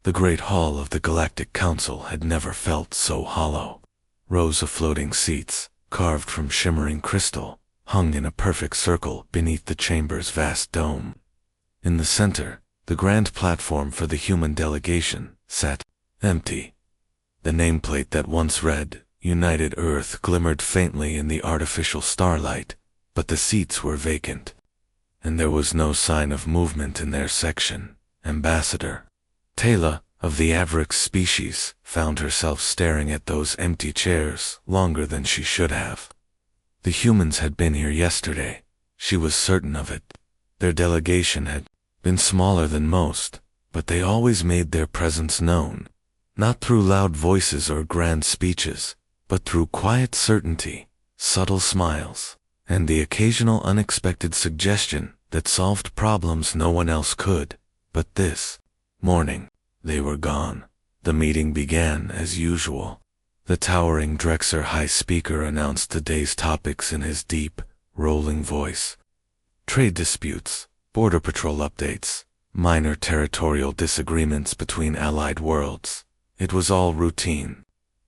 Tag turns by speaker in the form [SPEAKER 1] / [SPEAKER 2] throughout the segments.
[SPEAKER 1] The great hall of the Galactic Council had never felt so hollow. Rows of floating seats, carved from shimmering crystal, hung in a perfect circle beneath the chamber's vast dome. In the center, the grand platform for the human delegation sat empty. The nameplate that once read, United Earth, glimmered faintly in the artificial starlight, but the seats were vacant. And there was no sign of movement in their section. Ambassador Taylor, of the Avrix species, found herself staring at those empty chairs longer than she should have. The humans had been here yesterday. She was certain of it. Their delegation had been smaller than most, but they always made their presence known, not through loud voices or grand speeches, but through quiet certainty, subtle smiles, and the occasional unexpected suggestion that solved problems no one else could. But this morning, they were gone. The meeting began as usual. The towering Drexer high speaker announced the day's topics in his deep, rolling voice. Trade disputes, border patrol updates, minor territorial disagreements between allied worlds. It was all routine.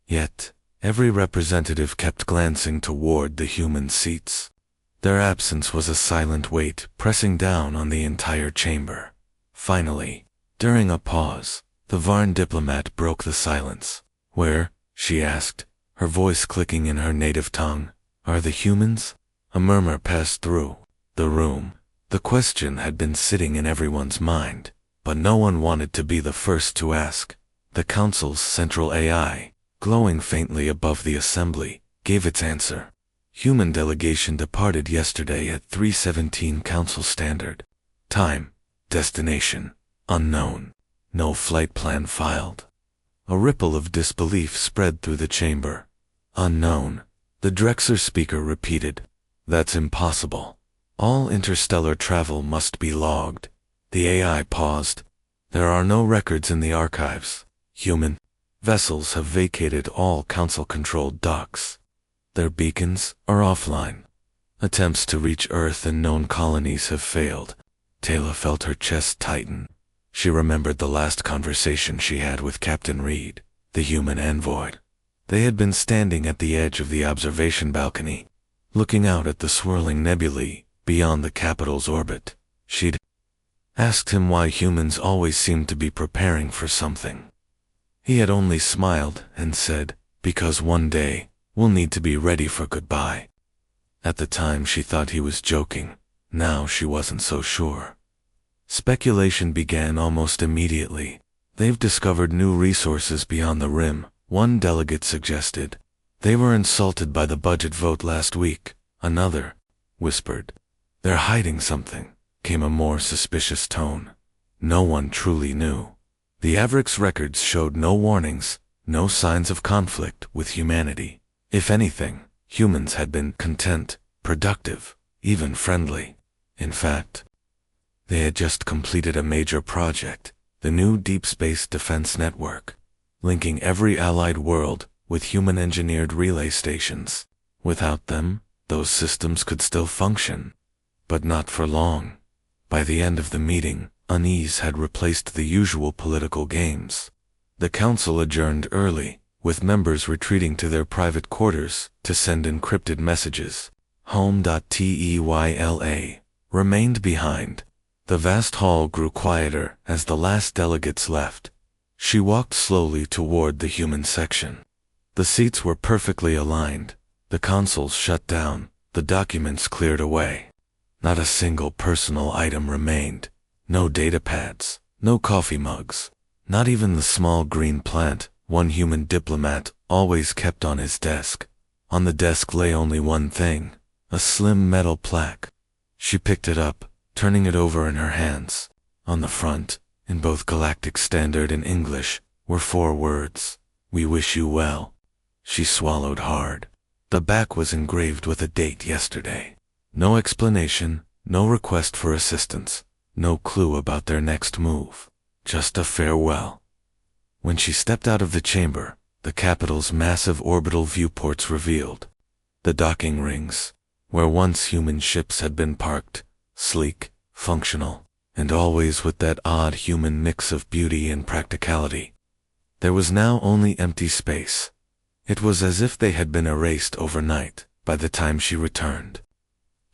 [SPEAKER 1] Yet, every representative kept glancing toward the human seats. Their absence was a silent weight pressing down on the entire chamber. Finally, during a pause, the Varn diplomat broke the silence. "Where?" she asked, her voice clicking in her native tongue. "Are the humans?" A murmur passed through the room. The question had been sitting in everyone's mind, but no one wanted to be the first to ask. The Council's central AI, glowing faintly above the assembly, gave its answer. Human delegation departed yesterday at 3:17 Council Standard. Time, destination, unknown. No flight plan filed. A ripple of disbelief spread through the chamber. "Unknown," the Drexer speaker repeated. "That's impossible. All interstellar travel must be logged." The AI paused. "There are no records in the archives. Human vessels have vacated all Council-controlled docks. Their beacons are offline. Attempts to reach Earth and known colonies have failed." Taylor felt her chest tighten. She remembered the last conversation she had with Captain Reed, the human envoy. They had been standing at the edge of the observation balcony, looking out at the swirling nebulae beyond the capital's orbit. She'd asked him why humans always seemed to be preparing for something. He had only smiled and said, "Because one day, we'll need to be ready for goodbye." At the time she thought he was joking. Now she wasn't so sure. Speculation began almost immediately. "They've discovered new resources beyond the rim," one delegate suggested. "They were insulted by the budget vote last week," another whispered. "They're hiding something," came a more suspicious tone. No one truly knew. The Avrix records showed no warnings, no signs of conflict with humanity. If anything, humans had been content, productive, even friendly. In fact, they had just completed a major project, the new Deep Space Defense Network, linking every allied world with human-engineered relay stations. Without them, those systems could still function, but not for long. By the end of the meeting, unease had replaced the usual political games. The Council adjourned early, with members retreating to their private quarters to send encrypted messages. Home.Teyla remained behind. The vast hall grew quieter as the last delegates left. She walked slowly toward the human section. The seats were perfectly aligned, the consoles shut down, the documents cleared away. Not a single personal item remained. No data pads, no coffee mugs, not even the small green plant one human diplomat always kept on his desk. On the desk lay only one thing, a slim metal plaque. She picked it up, turning it over in her hands. On the front, in both Galactic Standard and English, were 4 words, "We wish you well." She swallowed hard. The back was engraved with a date yesterday. No explanation, no request for assistance, no clue about their next move. Just a farewell. When she stepped out of the chamber, the capital's massive orbital viewports revealed. The docking rings, where once human ships had been parked, sleek, functional, and always with that odd human mix of beauty and practicality. There was now only empty space. It was as if they had been erased overnight by the time she returned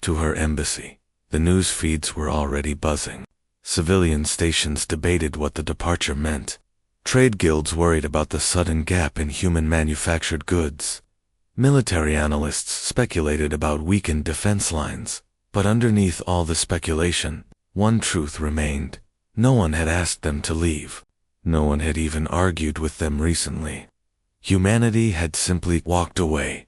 [SPEAKER 1] to her embassy. The news feeds were already buzzing. Civilian stations debated what the departure meant. Trade guilds worried about the sudden gap in human manufactured goods. Military analysts speculated about weakened defense lines. But underneath all the speculation, one truth remained. No one had asked them to leave. No one had even argued with them recently. Humanity had simply walked away.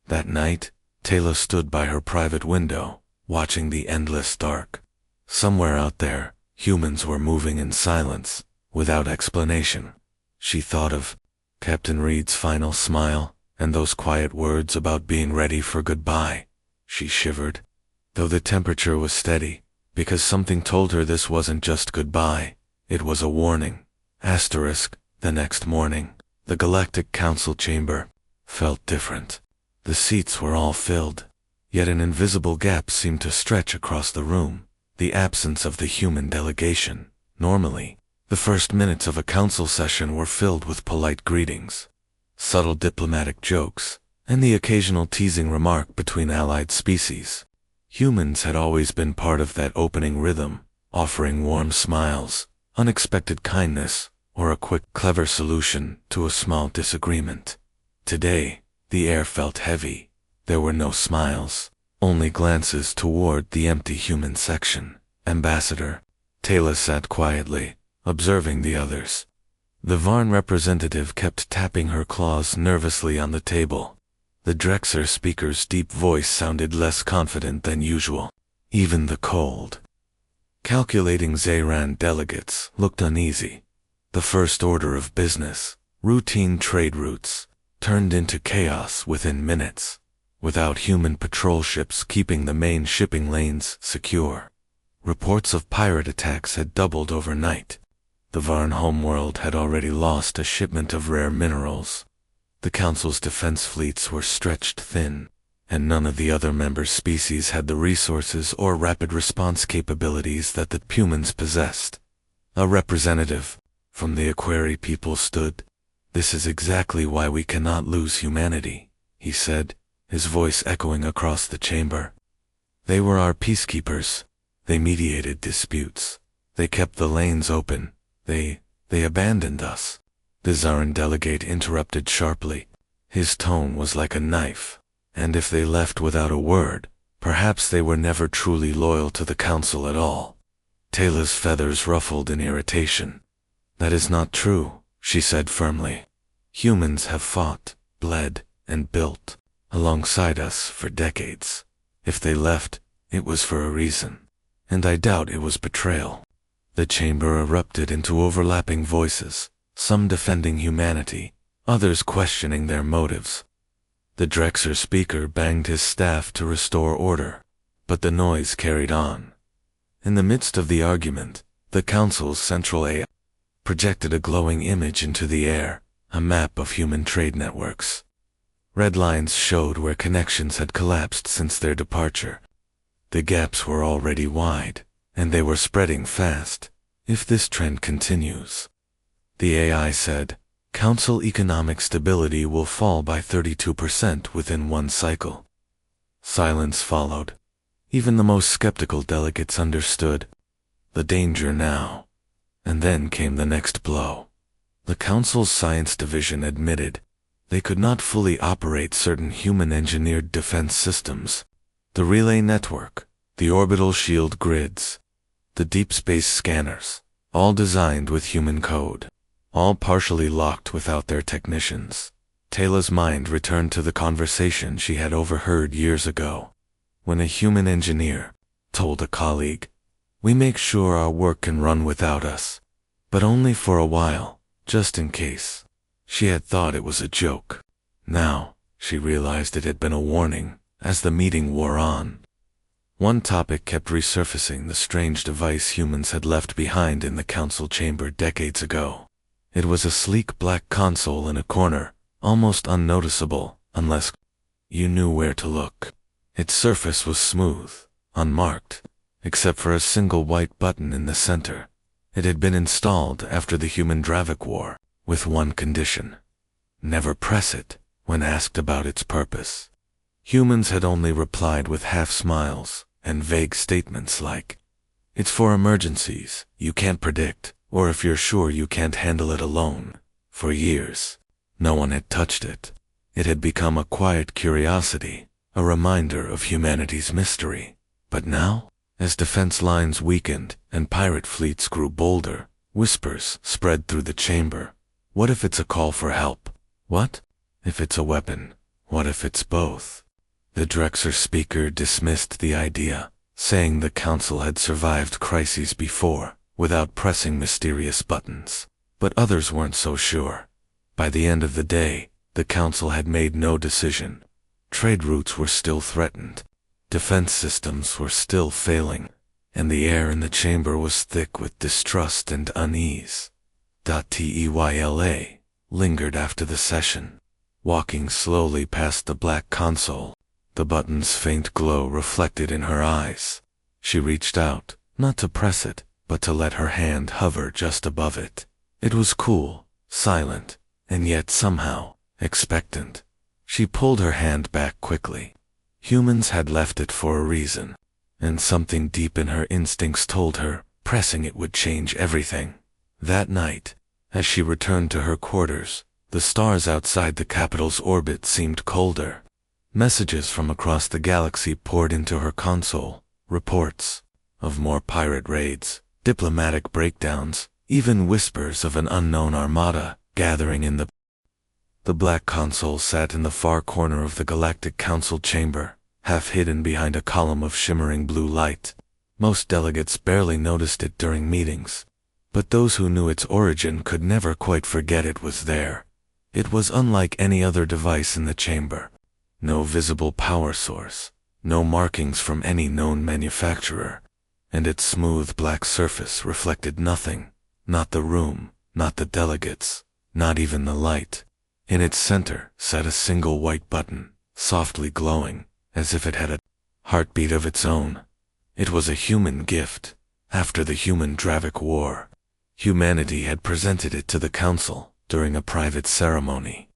[SPEAKER 1] That night, Taylor stood by her private window, watching the endless dark. Somewhere out there, humans were moving in silence, without explanation. She thought of Captain Reed's final smile, and those quiet words about being ready for goodbye. She shivered, though the temperature was steady, because something told her this wasn't just goodbye, it was a warning. The next morning, the Galactic Council chamber felt different. The seats were all filled, yet an invisible gap seemed to stretch across the room, the absence of the human delegation. Normally, the first minutes of a council session were filled with polite greetings, subtle diplomatic jokes, and the occasional teasing remark between allied species. Humans had always been part of that opening rhythm, offering warm smiles, unexpected kindness, or a quick, clever solution to a small disagreement. Today, the air felt heavy. There were no smiles, only glances toward the empty human section. Ambassador. Taylor sat quietly, observing the others. The Varn representative kept tapping her claws nervously on the table. The Drexer speaker's deep voice sounded less confident than usual. Even the cold, calculating Zayran delegates looked uneasy. The first order of business, routine trade routes, turned into chaos within minutes, without human patrol ships keeping the main shipping lanes secure. Reports of pirate attacks had doubled overnight. The Varn homeworld had already lost a shipment of rare minerals. The Council's defense fleets were stretched thin, and none of the other member species had the resources or rapid response capabilities that the humans possessed. A representative from the Aquari people stood. "This is exactly why we cannot lose humanity," he said, his voice echoing across the chamber. "They were our peacekeepers. They mediated disputes. They kept the lanes open. They abandoned us." The Zarin delegate interrupted sharply. His tone was like a knife. "And if they left without a word, perhaps they were never truly loyal to the Council at all." Taylor's feathers ruffled in irritation. "That is not true," she said firmly. "Humans have fought, bled, and built alongside us for decades. If they left, it was for a reason, and I doubt it was betrayal." The chamber erupted into overlapping voices, some defending humanity, others questioning their motives. The Drexer speaker banged his staff to restore order, but the noise carried on. In the midst of the argument, the Council's central AI projected a glowing image into the air, a map of human trade networks. Red lines showed where connections had collapsed since their departure. The gaps were already wide, and they were spreading fast. If this trend continues, the AI said, Council economic stability will fall by 32% within one cycle. Silence followed. Even the most skeptical delegates understood the danger now. And then came the next blow. The Council's science division admitted they could not fully operate certain human-engineered defense systems. The relay network, the orbital shield grids, the deep space scanners, all designed with human code, all partially locked without their technicians. Taylor's mind returned to the conversation she had overheard years ago, when a human engineer told a colleague, "We make sure our work can run without us, but only for a while, just in case." She had thought it was a joke. Now, she realized it had been a warning as the meeting wore on. One topic kept resurfacing: the strange device humans had left behind in the council chamber decades ago. It was a sleek black console in a corner, almost unnoticeable unless you knew where to look. Its surface was smooth, unmarked, except for a single white button in the center. It had been installed after the human-Dravik war, with one condition: never press it when asked about its purpose. Humans had only replied with half-smiles and vague statements like, "It's for emergencies you can't predict, or if you're sure you can't handle it alone." For years, no one had touched it. It had become a quiet curiosity, a reminder of humanity's mystery. But now, as defense lines weakened and pirate fleets grew bolder, whispers spread through the chamber. What if it's a call for help? What if it's a weapon? What if it's both? The Drexer speaker dismissed the idea, saying the council had survived crises before, without pressing mysterious buttons. But others weren't so sure. By the end of the day, the council had made no decision. Trade routes were still threatened. Defense systems were still failing, and the air in the chamber was thick with distrust and unease. Teyla lingered after the session, walking slowly past the black console, the button's faint glow reflected in her eyes. She reached out, not to press it, but to let her hand hover just above it. It was cool, silent, and yet somehow expectant. She pulled her hand back quickly. Humans had left it for a reason, and something deep in her instincts told her pressing it would change everything. That night, as she returned to her quarters, the stars outside the capital's orbit seemed colder. Messages from across the galaxy poured into her console, reports of more pirate raids, diplomatic breakdowns, even whispers of an unknown armada gathering in the black console sat in the far corner of the Galactic Council chamber, half hidden behind a column of shimmering blue light. Most delegates barely noticed it during meetings, but those who knew its origin could never quite forget it was there. It was unlike any other device in the chamber. No visible power source, no markings from any known manufacturer, and its smooth black surface reflected nothing. Not the room, not the delegates, not even the light. In its center sat a single white button, softly glowing, as if it had a heartbeat of its own. It was a human gift. After the human-Dravik war, humanity had presented it to the council during a private ceremony.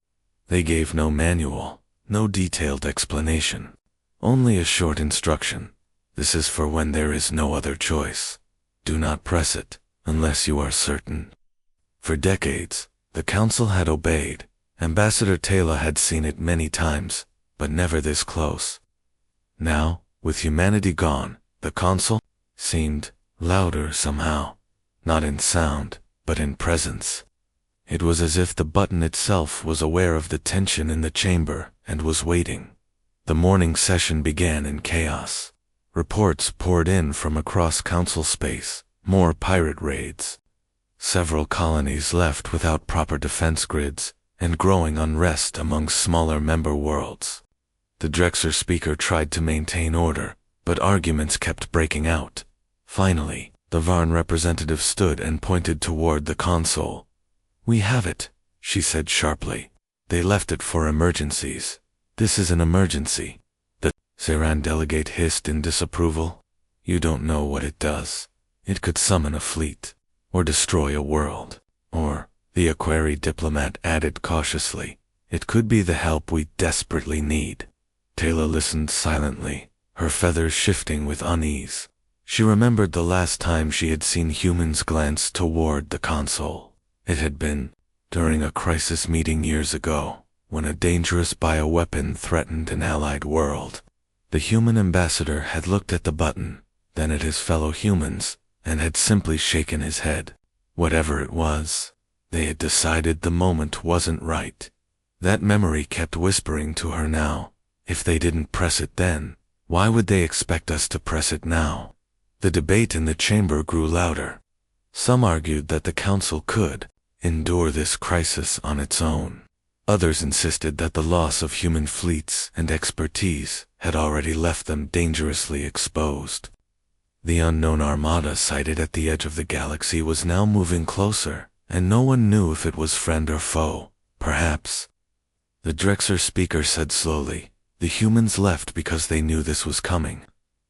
[SPEAKER 1] They gave no manual, no detailed explanation, only a short instruction. This is for when there is no other choice. Do not press it unless you are certain. For decades, the council had obeyed. Ambassador Teyla had seen it many times, but never this close. Now, with humanity gone, the council seemed louder somehow, not in sound, but in presence. It was as if the button itself was aware of the tension in the chamber and was waiting. The morning session began in chaos. Reports poured in from across council space, more pirate raids. Several colonies left without proper defense grids, and growing unrest among smaller member worlds. The Drexer speaker tried to maintain order, but arguments kept breaking out. Finally, the Varn representative stood and pointed toward the console. "We have it," she said sharply. "They left it for emergencies. This is an emergency." The Zeran delegate hissed in disapproval. "You don't know what it does. It could summon a fleet, or destroy a world, or," the Aquari diplomat added cautiously, "it could be the help we desperately need." Teyla listened silently, her feathers shifting with unease. She remembered the last time she had seen humans glance toward the console. It had been during a crisis meeting years ago, when a dangerous bioweapon threatened an allied world. The human ambassador had looked at the button, then at his fellow humans, and had simply shaken his head. Whatever it was, they had decided the moment wasn't right. That memory kept whispering to her now. If they didn't press it then, why would they expect us to press it now? The debate in the chamber grew louder. Some argued that the council could endure this crisis on its own. Others insisted that the loss of human fleets and expertise had already left them dangerously exposed. The unknown armada sighted at the edge of the galaxy was now moving closer, and no one knew if it was friend or foe. Perhaps. The Drexer speaker said slowly, "The humans left because they knew this was coming.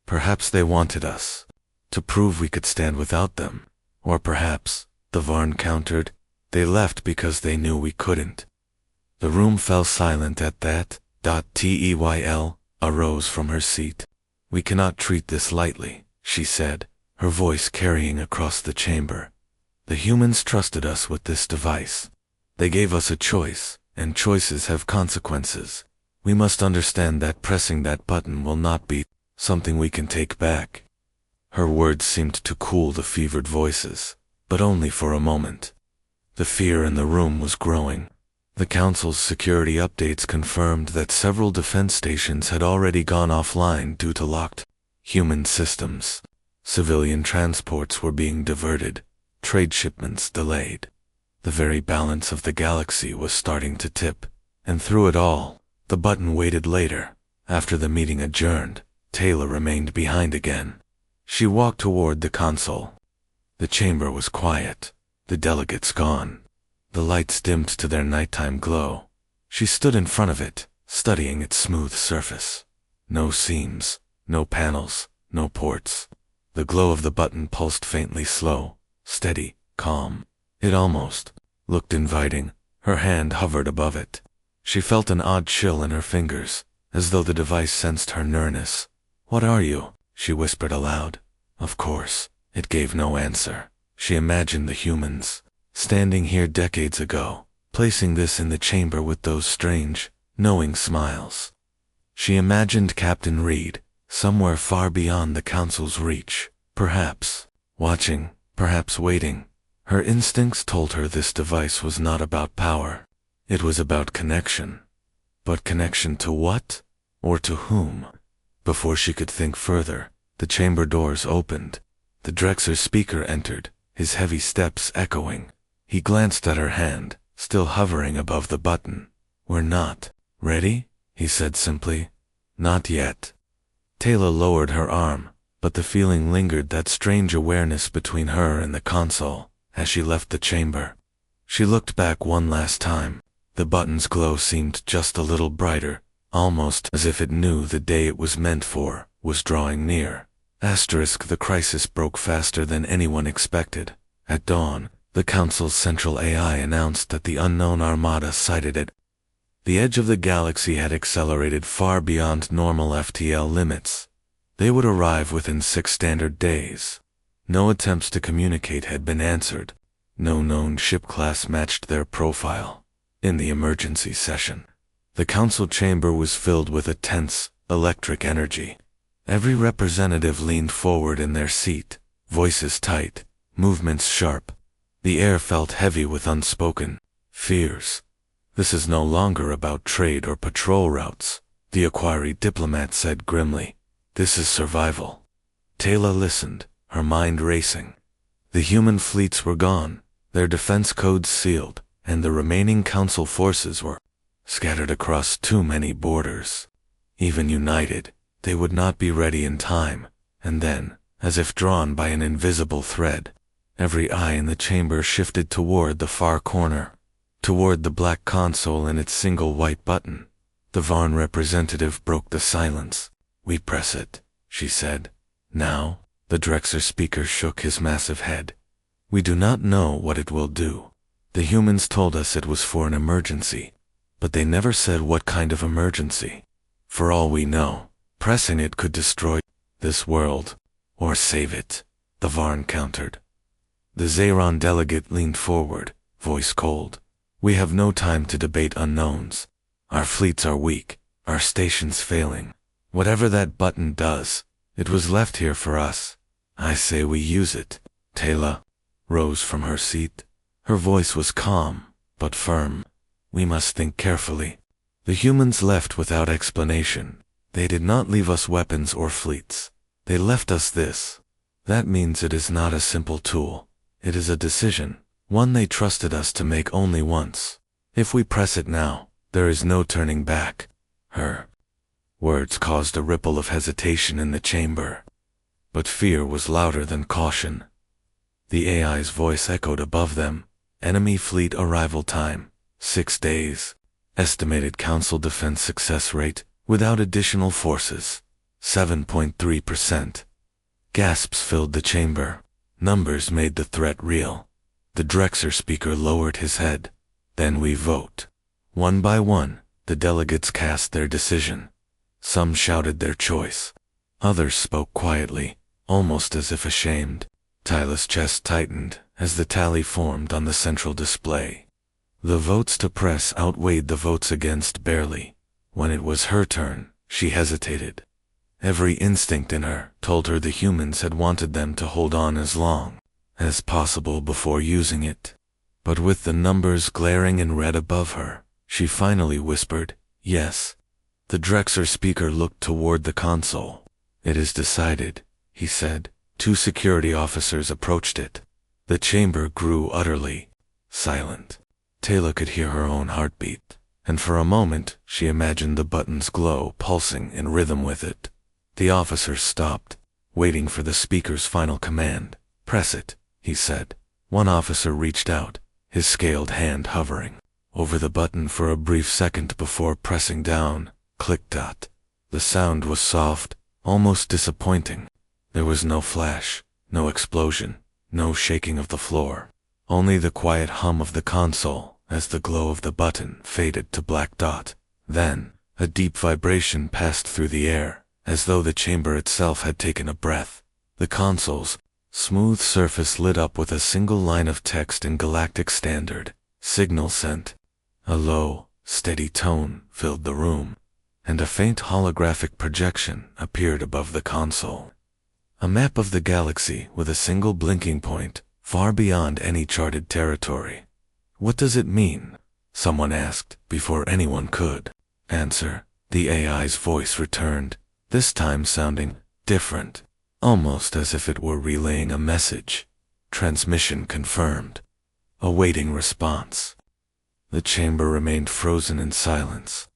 [SPEAKER 1] Perhaps they wanted us to prove we could stand without them. Or perhaps, the Varn countered, they left because they knew we couldn't. The room fell silent at that. Teyl arose from her seat. We cannot treat this lightly, she said, her voice carrying across the chamber. The humans trusted us with this device. They gave us a choice, and choices have consequences. We must understand that pressing that button will not be something we can take back. Her words seemed to cool the fevered voices, but only for a moment. The fear in the room was growing. The Council's security updates confirmed that several defense stations had already gone offline due to locked human systems. Civilian transports were being diverted, trade shipments delayed. The very balance of the galaxy was starting to tip, and through it all, the button waited later. After the meeting adjourned, Taylor remained behind again. She walked toward the console. The chamber was quiet, the delegates gone. The lights dimmed to their nighttime glow. She stood in front of it, studying its smooth surface. No seams, no panels, no ports. The glow of the button pulsed faintly, slow, steady, calm. It almost looked inviting. Her hand hovered above it. She felt an odd chill in her fingers, as though the device sensed her nearness. "What are you?" she whispered aloud. Of course, it gave no answer. She imagined the humans, standing here decades ago, placing this in the chamber with those strange, knowing smiles. She imagined Captain Reed, somewhere far beyond the Council's reach, perhaps watching, perhaps waiting. Her instincts told her this device was not about power. It was about connection. But connection to what? Or to whom? Before she could think further, the chamber doors opened. The Drexer speaker entered, his heavy steps echoing. He glanced at her hand, still hovering above the button. "We're not ready?" he said simply. "Not yet." Taylor lowered her arm, but the feeling lingered, that strange awareness between her and the console, as she left the chamber. She looked back one last time. The button's glow seemed just a little brighter, almost as if it knew the day it was meant for was drawing near. The crisis broke faster than anyone expected. At dawn, the Council's central AI announced that the unknown armada sighted it. The edge of the galaxy had accelerated far beyond normal FTL limits. They would arrive within 6 standard days. No attempts to communicate had been answered. No known ship class matched their profile. In the emergency session, the Council chamber was filled with a tense, electric energy. Every representative leaned forward in their seat, voices tight, movements sharp. The air felt heavy with unspoken fears. "This is no longer about trade or patrol routes," the Aquari diplomat said grimly. "This is survival." Taylor listened, her mind racing. The human fleets were gone, their defense codes sealed, and the remaining Council forces were scattered across too many borders. Even united, they would not be ready in time. And then, as if drawn by an invisible thread, every eye in the chamber shifted toward the far corner, toward the black console and its single white button. The Varn representative broke the silence. "We press it," she said. "Now?" The Drexer speaker shook his massive head. "We do not know what it will do. The humans told us it was for an emergency, but they never said what kind of emergency. For all we know, pressing it could destroy this world, or save it," the Varn countered. The Zayron delegate leaned forward, voice cold. "We have no time to debate unknowns. Our fleets are weak, our stations failing. Whatever that button does, it was left here for us. I say we use it." Taylor rose from her seat. Her voice was calm, but firm. "We must think carefully." The humans left without explanation. They did not leave us weapons or fleets. They left us this. That means it is not a simple tool. It is a decision, one they trusted us to make only once. If we press it now, there is no turning back. Her words caused a ripple of hesitation in the chamber. But fear was louder than caution. The AI's voice echoed above them. "Enemy fleet arrival time, 6 days. Estimated Council defense success rate, without additional forces, 7.3%. Gasps filled the chamber. Numbers made the threat real. The Drexer speaker lowered his head. Then we vote. One by one, the delegates cast their decision. Some shouted their choice. Others spoke quietly, almost as if ashamed. Tyla's chest tightened as the tally formed on the central display. The votes to press outweighed the votes against barely. When it was her turn, she hesitated. Every instinct in her told her the humans had wanted them to hold on as long as possible before using it. But with the numbers glaring in red above her, she finally whispered, "Yes." The Drexer speaker looked toward the console. "It is decided," he said. 2 security officers approached it. The chamber grew utterly silent. Tayla could hear her own heartbeat, and for a moment she imagined the button's glow pulsing in rhythm with it. The officers stopped, waiting for the speaker's final command. "Press it," he said. One officer reached out, his scaled hand hovering over the button for a brief second before pressing down. Click-dot. The sound was soft, almost disappointing. There was no flash, no explosion, no shaking of the floor. Only the quiet hum of the console as the glow of the button faded to black dot. Then, a deep vibration passed through the air, as though the chamber itself had taken a breath. The console's smooth surface lit up with a single line of text in Galactic Standard. "Signal sent." A low, steady tone filled the room, and a faint holographic projection appeared above the console. A map of the galaxy with a single blinking point, far beyond any charted territory. "What does it mean?" someone asked, before anyone could answer. The AI's voice returned, this time sounding different, almost as if it were relaying a message. "Transmission confirmed. Awaiting response." The chamber remained frozen in silence,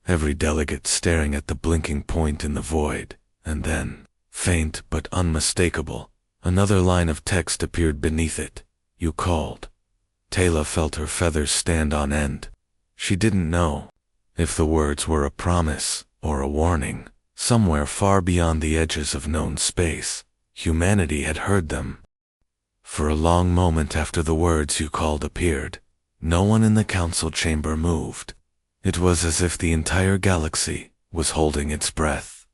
[SPEAKER 1] every delegate staring at the blinking point in the void, and then, faint but unmistakable, another line of text appeared beneath it. "You called." Tayla felt her feathers stand on end. She didn't know if the words were a promise or a warning. Somewhere far beyond the edges of known space, humanity had heard them. For a long moment after the words "you called" appeared, no one in the council chamber moved. It was as if the entire galaxy was holding its breath.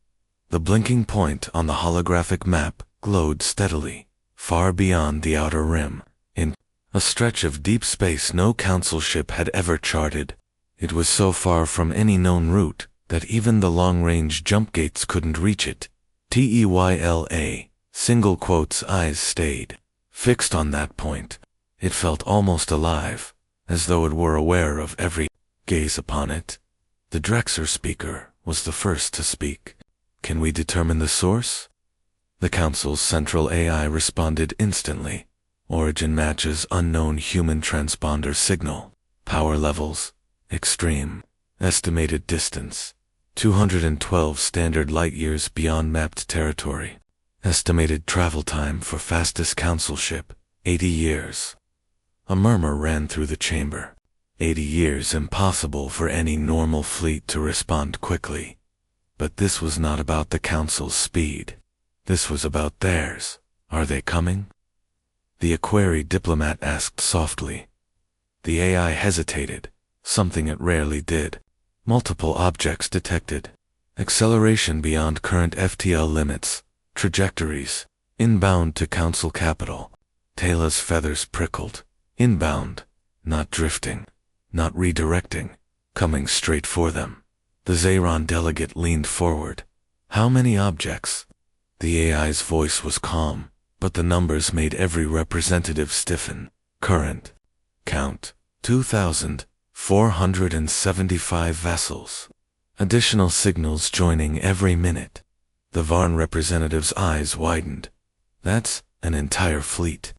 [SPEAKER 1] The blinking point on the holographic map glowed steadily, far beyond the outer rim, in a stretch of deep space no council ship had ever charted. It was so far from any known route that even the long-range jump gates couldn't reach it. Teyla, single quotes, eyes stayed fixed on that point. It felt almost alive, as though it were aware of every gaze upon it. The Drexer speaker was the first to speak. "Can we determine the source?" The council's central AI responded instantly. "Origin matches unknown human transponder signal. Power levels, extreme. Estimated distance, 212 standard light-years beyond mapped territory. Estimated travel time for fastest council ship, 80 years. A murmur ran through the chamber. 80 years impossible for any normal fleet to respond quickly. But this was not about the council's speed. This was about theirs. "Are they coming?" the Aquari diplomat asked softly. The AI hesitated, something it rarely did. "Multiple objects detected. Acceleration beyond current FTL limits. Trajectories. Inbound to council capital." Tayla's feathers prickled. Inbound. Not drifting. Not redirecting. Coming straight for them. The Zayron delegate leaned forward. "How many objects?" The AI's voice was calm, but the numbers made every representative stiffen. "Current count, 2,475 vessels. Additional signals joining every minute." The Varn representative's eyes widened. "That's an entire fleet."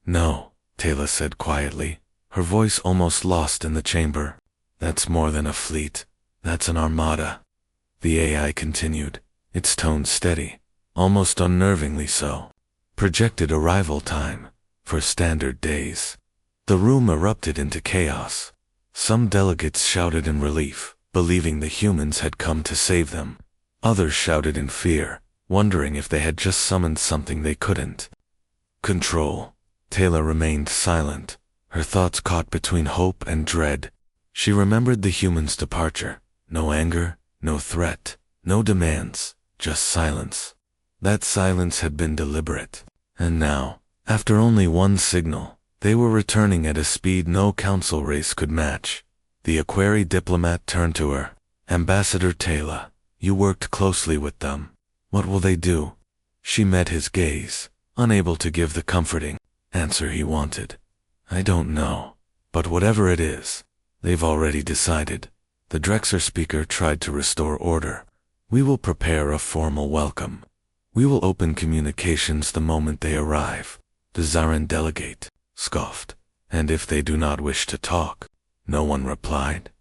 [SPEAKER 1] "No," Tayla said quietly, her voice almost lost in the chamber. "That's more than a fleet. That's an armada." The AI continued, its tone steady, almost unnervingly so. "Projected arrival time, for standard days." The room erupted into chaos. Some delegates shouted in relief, believing the humans had come to save them. Others shouted in fear, wondering if they had just summoned something they couldn't control. Taylor remained silent, her thoughts caught between hope and dread. She remembered the humans' departure. No anger, no threat, no demands, just silence. That silence had been deliberate. And now, after only one signal, they were returning at a speed no council race could match. The Aquari diplomat turned to her. Ambassador Taylor, you worked closely with them. What will they do? She met his gaze, unable to give the comforting answer he wanted. I don't know. But whatever it is, they've already decided. The Drexer speaker tried to restore order. We will prepare a formal welcome. We will open communications the moment they arrive. The Zarin delegate scoffed. And if they do not wish to talk? No one replied.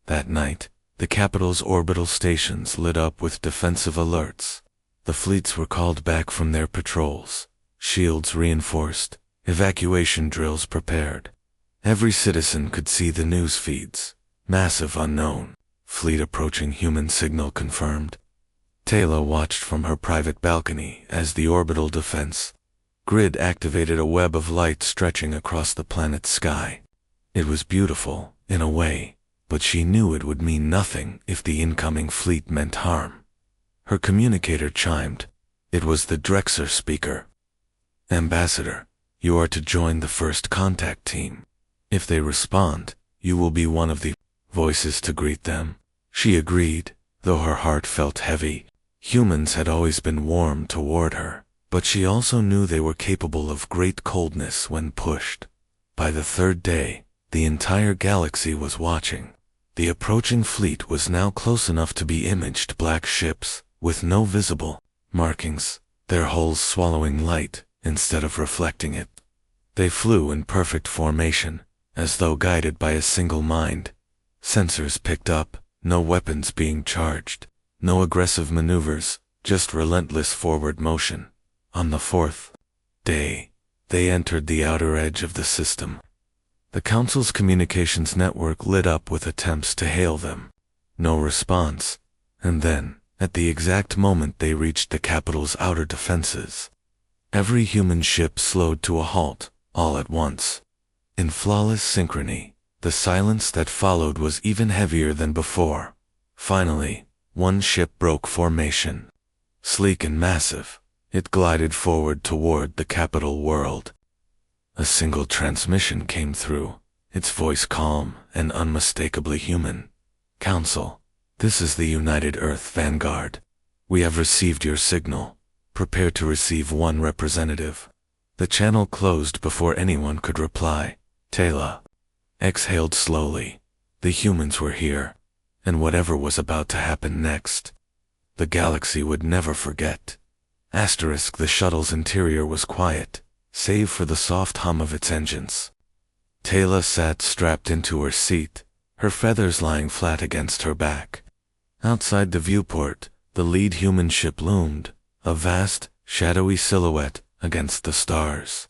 [SPEAKER 1] That night, the capital's orbital stations lit up with defensive alerts. The fleets were called back from their patrols, shields reinforced, evacuation drills prepared. Every citizen could see the news feeds. Massive unknown. Fleet approaching, human signal confirmed. Taylor watched from her private balcony as the orbital defense grid activated a web of light stretching across the planet's sky. It was beautiful, in a way, but she knew it would mean nothing if the incoming fleet meant harm. Her communicator chimed. It was the Drexer speaker. Ambassador, you are to join the first contact team. If they respond, you will be one of the voices to greet them. She agreed, though her heart felt heavy. Humans had always been warm toward her, but she also knew they were capable of great coldness when pushed. By the third day, the entire galaxy was watching. The approaching fleet was now close enough to be imaged black ships, with no visible markings, their hulls swallowing light instead of reflecting it. They flew in perfect formation, as though guided by a single mind. Sensors picked up, no weapons being charged, no aggressive maneuvers, just relentless forward motion. On the fourth day, they entered the outer edge of the system. The Council's communications network lit up with attempts to hail them. No response. And then, at the exact moment they reached the capital's outer defenses, every human ship slowed to a halt, all at once. In flawless synchrony, the silence that followed was even heavier than before. Finally, one ship broke formation. Sleek and massive, it glided forward toward the capital world. A single transmission came through, its voice calm and unmistakably human. Council, this is the United Earth Vanguard. We have received your signal. Prepare to receive one representative. The channel closed before anyone could reply. Taylor exhaled slowly. The humans were here, and whatever was about to happen next, the galaxy would never forget. The shuttle's interior was quiet, save for the soft hum of its engines. Taylor sat strapped into her seat, her feathers lying flat against her back. Outside the viewport, the lead human ship loomed, a vast, shadowy silhouette against the stars.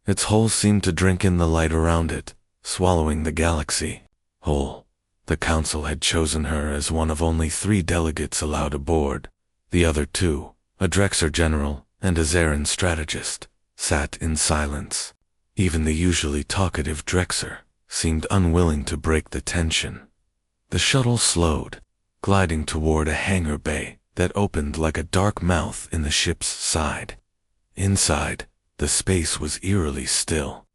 [SPEAKER 1] Its hull seemed to drink in the light around it, swallowing the galaxy whole. The Council had chosen her as one of only 3 delegates allowed aboard. The other 2, a Drexer general and a Zarin strategist, sat in silence. Even the usually talkative Drexer seemed unwilling to break the tension. The shuttle slowed, gliding toward a hangar bay that opened like a dark mouth in the ship's side. Inside, the space was eerily still.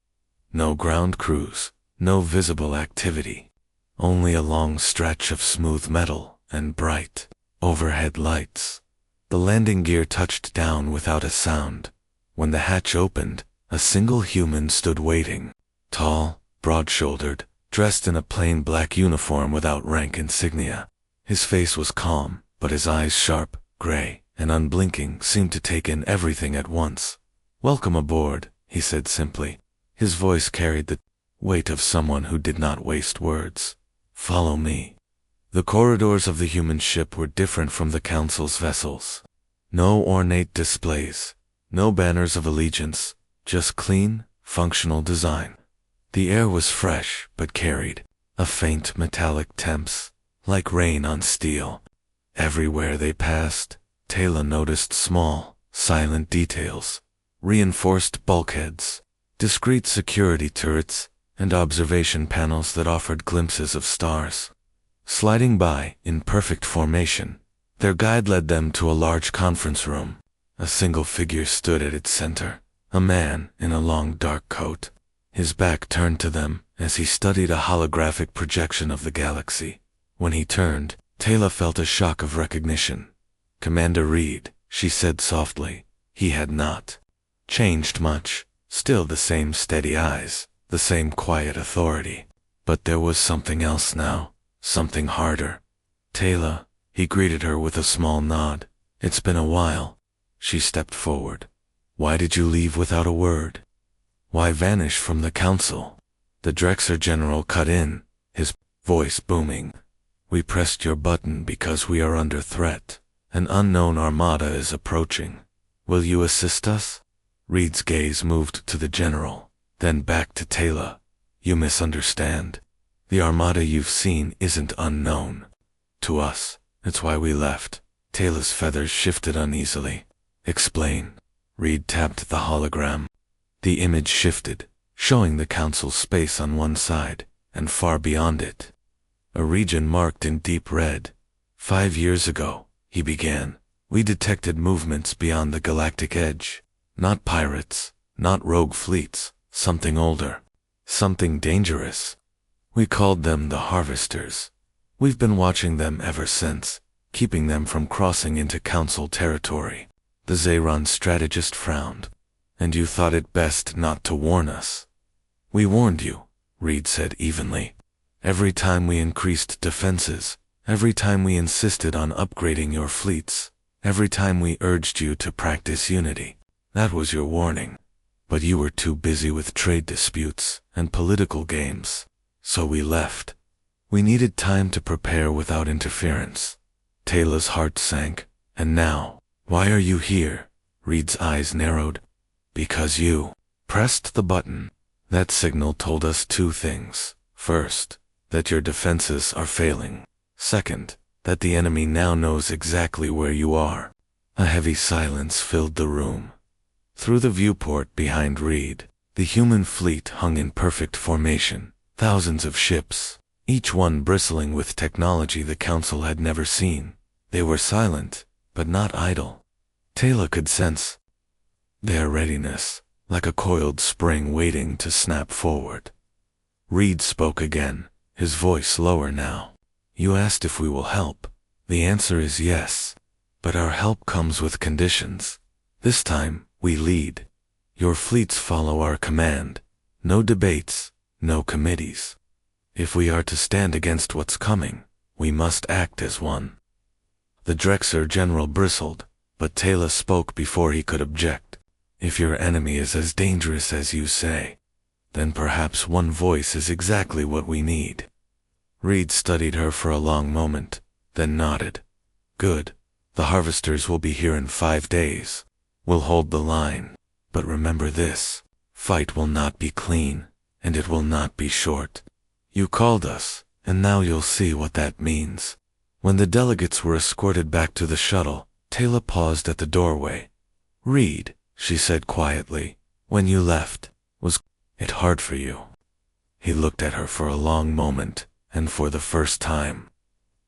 [SPEAKER 1] No ground crews, no visible activity. Only a long stretch of smooth metal and bright overhead lights. The landing gear touched down without a sound. When the hatch opened, a single human stood waiting. Tall, broad-shouldered, dressed in a plain black uniform without rank insignia. His face was calm, but his eyes sharp, gray, and unblinking seemed to take in everything at once. "Welcome aboard," he said simply. His voice carried the weight of someone who did not waste words. "Follow me." The corridors of the human ship were different from the Council's vessels. No ornate displays, no banners of allegiance, just clean, functional design. The air was fresh but carried a faint metallic temps, like rain on steel. Everywhere they passed, Taylor noticed small, silent details, reinforced bulkheads, discreet security turrets, and observation panels that offered glimpses of stars. Sliding by, in perfect formation, their guide led them to a large conference room. A single figure stood at its center, a man in a long dark coat, his back turned to them as he studied a holographic projection of the galaxy. When he turned, Taylor felt a shock of recognition. "Commander Reed," she said softly. He had not changed much, still the same steady eyes, the same quiet authority. But there was something else now, something harder. "Taylor," he greeted her with a small nod. "It's been a while." She stepped forward. "Why did you leave without a word? Why vanish from the council?" The Drexer general cut in, his voice booming. "We pressed your button because we are under threat. An unknown armada is approaching. Will you assist us?" Reed's gaze moved to the general, then back to Taylor. "You misunderstand. The armada you've seen isn't unknown. To us, it's why we left." Taylor's feathers shifted uneasily. "Explain." Reed tapped the hologram. The image shifted, showing the council's space on one side, and far beyond it, a region marked in deep red. "5 years ago," he began, "we detected movements beyond the galactic edge. Not pirates, not rogue fleets, something older, something dangerous. We called them the Harvesters. We've been watching them ever since, keeping them from crossing into council territory." The Zeron strategist frowned. "And you thought it best not to warn us?" "We warned you," Reed said evenly. "Every time we increased defenses, every time we insisted on upgrading your fleets, every time we urged you to practice unity. That was your warning. But you were too busy with trade disputes and political games. So we left. We needed time to prepare without interference." Taylor's heart sank. "And now, why are you here?" Reed's eyes narrowed. "Because you pressed the button." That signal told us 2 things. First, that your defenses are failing. Second, that the enemy now knows exactly where you are. A heavy silence filled the room. Through the viewport behind Reed, the human fleet hung in perfect formation, thousands of ships, each one bristling with technology the council had never seen. They were silent, but not idle. Taylor could sense their readiness, like a coiled spring waiting to snap forward. Reed spoke again, his voice lower now. "You asked if we will help. The answer is yes. But our help comes with conditions. This time, we lead. Your fleets follow our command. No debates, no committees. If we are to stand against what's coming, we must act as one." The Drexer general bristled, but Taylor spoke before he could object. "If your enemy is as dangerous as you say, then perhaps one voice is exactly what we need." Reed studied her for a long moment, then nodded. "Good. The Harvesters will be here in 5 days. We'll hold the line. But remember this, fight will not be clean, and it will not be short. You called us, and now you'll see what that means." When the delegates were escorted back to the shuttle, Taylor paused at the doorway. "Reed," she said quietly, "when you left, was it hard for you?" He looked at her for a long moment, and for the first time,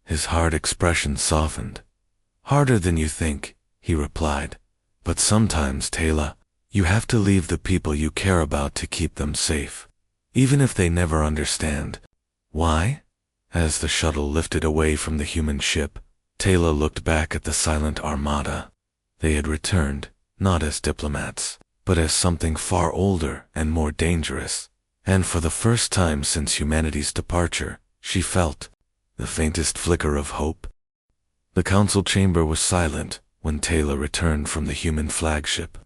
[SPEAKER 1] his hard expression softened. "Harder than you think," he replied. "But sometimes, Taylor, you have to leave the people you care about to keep them safe, even if they never understand." "Why?" As the shuttle lifted away from the human ship, Taylor looked back at the silent armada. They had returned, not as diplomats, but as something far older and more dangerous. And for the first time since humanity's departure, she felt the faintest flicker of hope. The council chamber was silent when Taylor returned from the human flagship.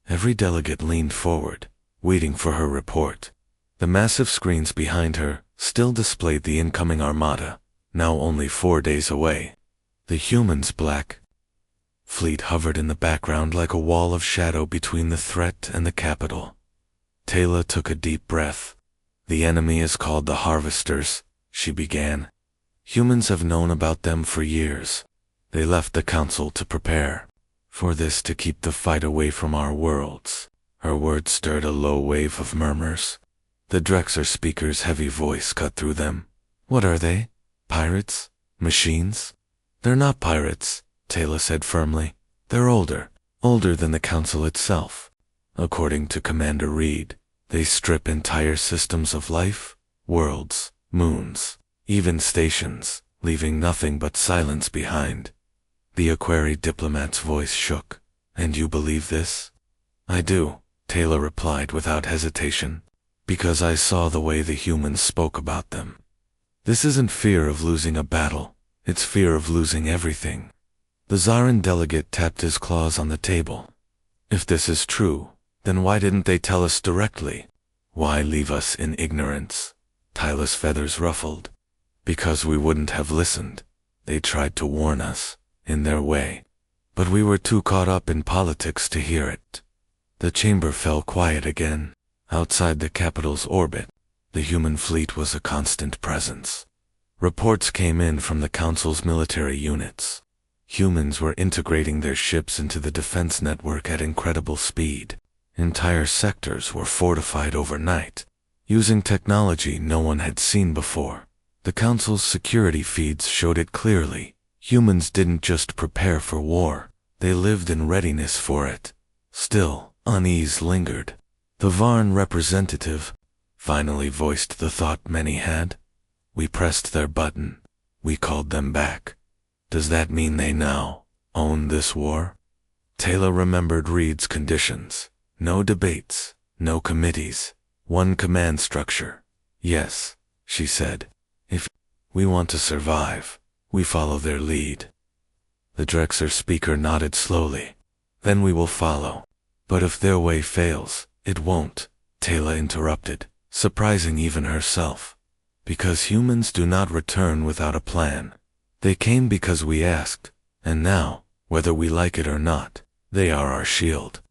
[SPEAKER 1] Every delegate leaned forward, waiting for her report. The massive screens behind her still displayed the incoming armada, now only 4 days away. The humans' black fleet hovered in the background like a wall of shadow between the threat and the capital. Taylor took a deep breath. "The enemy is called the Harvesters," she began. "Humans have known about them for years. They left the council to prepare for this, to keep the fight away from our worlds. Her words stirred a low wave of murmurs. The Drexer speaker's heavy voice cut through them. What are they? Pirates? Machines? They're not pirates, Taylor said firmly. They're older than the council itself. According to Commander Reed, they strip entire systems of life, worlds, moons, even stations, leaving nothing but silence behind. The Aquari diplomat's voice shook. And you believe this? I do, Taylor replied without hesitation, because I saw the way the humans spoke about them. This isn't fear of losing a battle, it's fear of losing everything. The Zarin delegate tapped his claws on the table. If this is true, then why didn't they tell us directly? Why leave us in ignorance? Tyler's feathers ruffled. Because we wouldn't have listened. They tried to warn us, in their way. But we were too caught up in politics to hear it. The chamber fell quiet again. Outside the capital's orbit, the human fleet was a constant presence. Reports came in from the council's military units. Humans were integrating their ships into the defense network at incredible speed. Entire sectors were fortified overnight, using technology no one had seen before. The council's security feeds showed it clearly. Humans didn't just prepare for war, they lived in readiness for it. Still, unease lingered. The Varn representative finally voiced the thought many had. We pressed their button. We called them back. Does that mean they now own this war? Taylor remembered Reed's conditions. No debates, no committees, one command structure. Yes, she said. If we want to survive, we follow their lead. The Drexer speaker nodded slowly. Then we will follow. But if their way fails, it won't, Taylor interrupted, surprising even herself. Because humans do not return without a plan. They came because we asked, and now, whether we like it or not, they are our shield.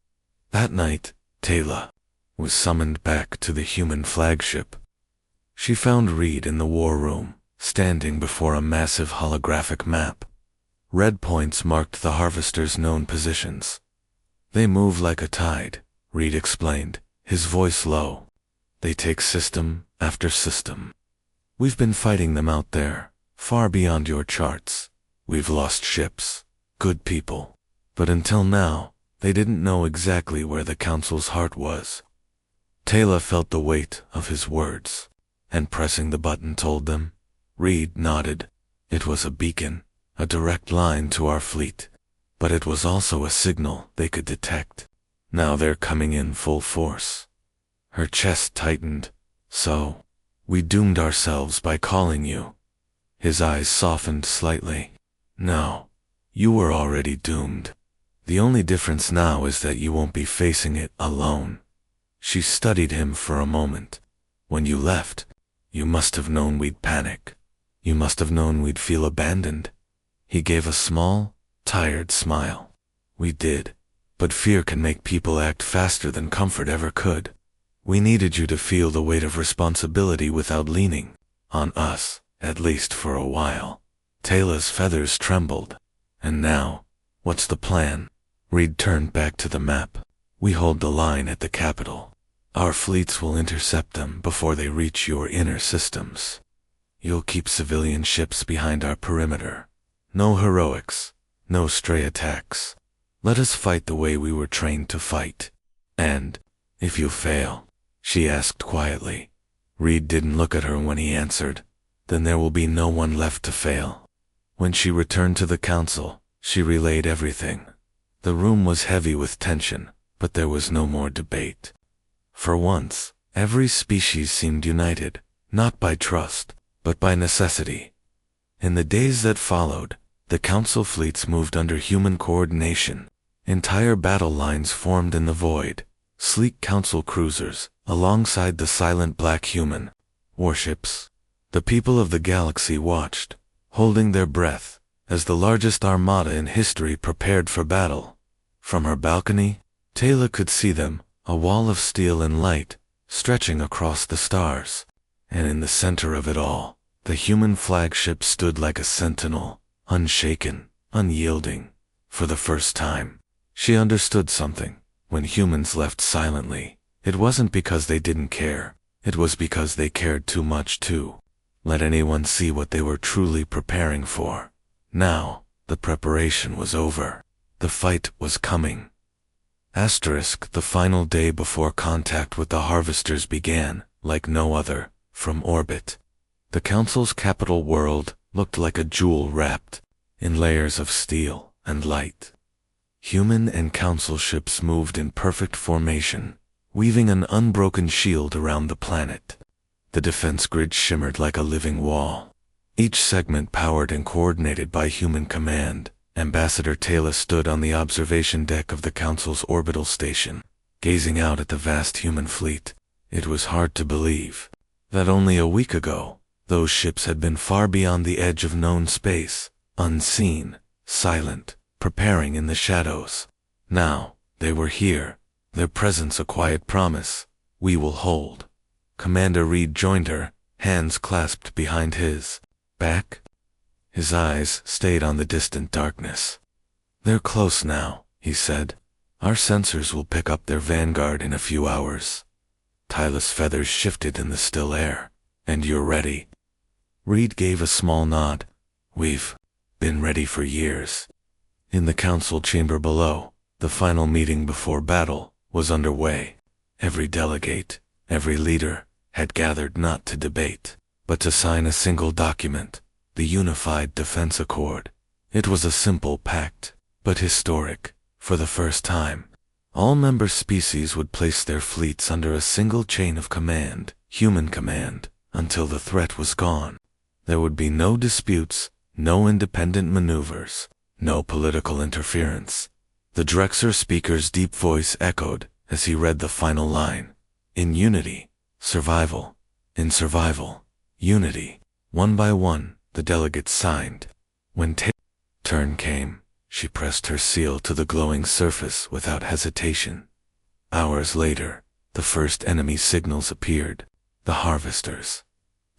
[SPEAKER 1] That night, Taylor was summoned back to the human flagship. She found Reed in the war room, standing before a massive holographic map. Red points marked the harvester's known positions. They move like a tide, Reed explained, his voice low. They take system after system. We've been fighting them out there, far beyond your charts. We've lost ships, good people. But until now, they didn't know exactly where the council's heart was. Taylor felt the weight of his words, and pressing the button told them. Reed nodded. It was a beacon, a direct line to our fleet. But it was also a signal they could detect. Now they're coming in full force. Her chest tightened. So, we doomed ourselves by calling you. His eyes softened slightly. No, you were already doomed. The only difference now is that you won't be facing it alone. She studied him for a moment. When you left, you must have known we'd panic. You must have known we'd feel abandoned. He gave a small, tired smile. We did. But fear can make people act faster than comfort ever could. We needed you to feel the weight of responsibility without leaning on us, at least for a while. Taylor's feathers trembled. And now, what's the plan? Reed turned back to the map. We hold the line at the capital. Our fleets will intercept them before they reach your inner systems. You'll keep civilian ships behind our perimeter. No heroics, no stray attacks. Let us fight the way we were trained to fight. And, if you fail, she asked quietly. Reed didn't look at her when he answered. Then there will be no one left to fail. When she returned to the council, she relayed everything. The room was heavy with tension, but there was no more debate. For once, every species seemed united, not by trust, but by necessity. In the days that followed, the council fleets moved under human coordination. Entire battle lines formed in the void, sleek council cruisers, alongside the silent black human warships. The people of the galaxy watched, holding their breath, as the largest armada in history prepared for battle. From her balcony, Taylor could see them, a wall of steel and light, stretching across the stars. And in the center of it all, the human flagship stood like a sentinel, unshaken, unyielding. For the first time, she understood something. When humans left silently, it wasn't because they didn't care. It was because they cared too much to let anyone see what they were truly preparing for. Now, the preparation was over. The fight was coming. The final day before contact with the harvesters began, like no other, from orbit. The Council's capital world looked like a jewel wrapped in layers of steel and light. Human and Council ships moved in perfect formation, weaving an unbroken shield around the planet. The defense grid shimmered like a living wall, each segment powered and coordinated by human command. Ambassador Taylor stood on the observation deck of the Council's orbital station, gazing out at the vast human fleet. It was hard to believe that only a week ago, those ships had been far beyond the edge of known space, unseen, silent, preparing in the shadows. Now, they were here, their presence a quiet promise. We will hold. Commander Reed joined her, hands clasped behind his back. His eyes stayed on the distant darkness. They're close now, he said. Our sensors will pick up their vanguard in a few hours. Tyler's feathers shifted in the still air. And you're ready? Reed gave a small nod. We've been ready for years. In the council chamber below, the final meeting before battle was underway. Every delegate, every leader, had gathered not to debate, but to sign a single document. The Unified Defense Accord. It was a simple pact, but historic. For the first time, all member species would place their fleets under a single chain of command, human command, until the threat was gone. There would be no disputes, no independent maneuvers, no political interference. The Drexer speaker's deep voice echoed as he read the final line. In unity, survival. In survival, unity. One by one, the delegates signed. When Taylor's turn came, she pressed her seal to the glowing surface without hesitation. Hours later, the first enemy signals appeared. The harvesters.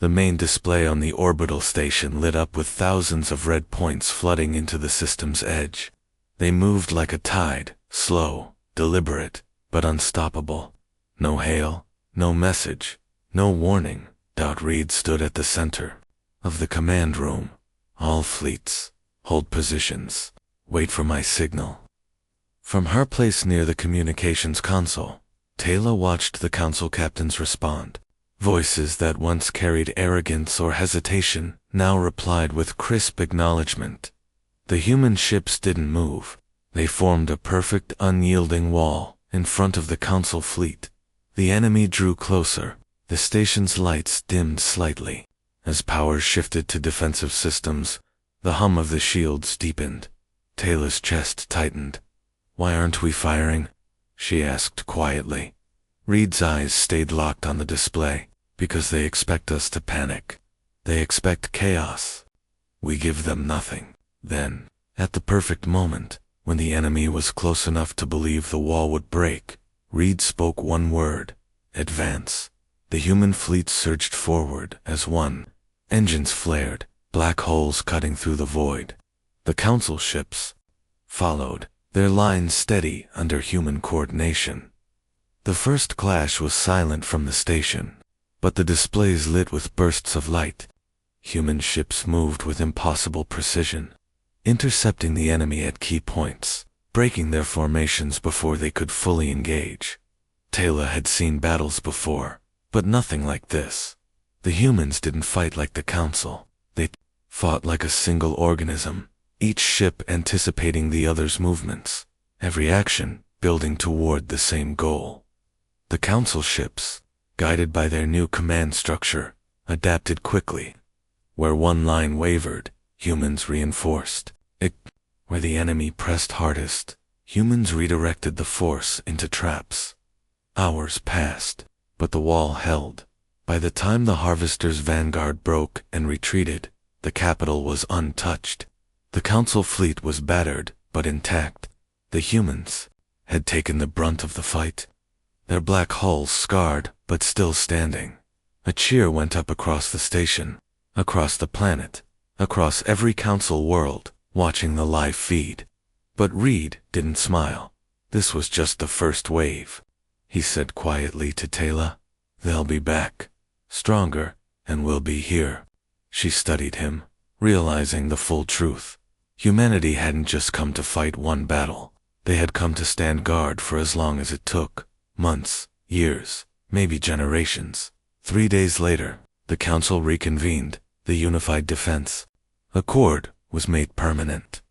[SPEAKER 1] The main display on the orbital station lit up with thousands of red points flooding into the system's edge. They moved like a tide, slow, deliberate, but unstoppable. No hail, no message, no warning. Reed stood at the center of the command room. All fleets, hold positions, wait for my signal. From her place near the communications console, Taylor watched the council captains respond. Voices that once carried arrogance or hesitation now replied with crisp acknowledgement. The human ships didn't move. They formed a perfect, unyielding wall in front of the council fleet. The enemy drew closer. The station's lights dimmed slightly. As power shifted to defensive systems, the hum of the shields deepened. Taylor's chest tightened. Why aren't we firing? She asked quietly. Reed's eyes stayed locked on the display. Because they expect us to panic. They expect chaos. We give them nothing. Then, at the perfect moment, when the enemy was close enough to believe the wall would break, Reed spoke one word. Advance. The human fleet surged forward as one. Engines flared, black holes cutting through the void. The council ships followed, their lines steady under human coordination. The first clash was silent from the station, but the displays lit with bursts of light. Human ships moved with impossible precision, intercepting the enemy at key points, breaking their formations before they could fully engage. Taylor had seen battles before, but nothing like this. The humans didn't fight like the council. They fought like a single organism, each ship anticipating the other's movements, every action building toward the same goal. The council ships, guided by their new command structure, adapted quickly. Where one line wavered, humans reinforced it. Where the enemy pressed hardest, humans redirected the force into traps. Hours passed, but the wall held. By the time the harvester's vanguard broke and retreated, the capital was untouched. The council fleet was battered, but intact. The humans had taken the brunt of the fight. Their black hulls scarred, but still standing. A cheer went up across the station, across the planet, across every council world, watching the live feed. But Reed didn't smile. This was just the first wave. He said quietly to Taylor, "They'll be back, stronger, and we'll be here." She studied him, realizing the full truth. Humanity hadn't just come to fight one battle. They had come to stand guard for as long as it took. Months, years, maybe generations. 3 days later, the council reconvened. The unified defense accord was made permanent.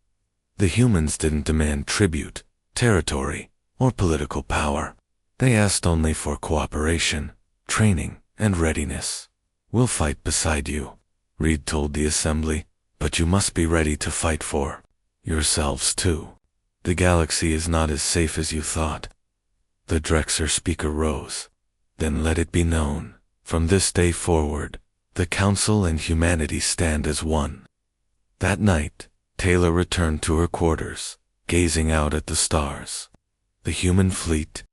[SPEAKER 1] The humans didn't demand tribute, territory, or political power. They asked only for cooperation, training, and readiness. "We'll fight beside you," Reed told the assembly, "but you must be ready to fight for yourselves too. The galaxy is not as safe as you thought." The Drexer speaker rose. "Then let it be known, from this day forward, the Council and humanity stand as one." That night, Taylor returned to her quarters, gazing out at the stars. The human fleet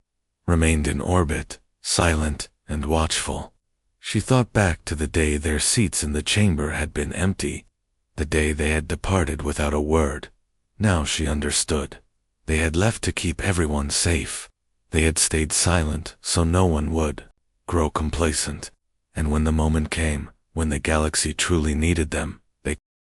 [SPEAKER 1] remained in orbit, silent and watchful. She thought back to the day their seats in the chamber had been empty, the day they had departed without a word. Now she understood. They had left to keep everyone safe. They had stayed silent so no one would grow complacent. And when the moment came, when the galaxy truly needed them,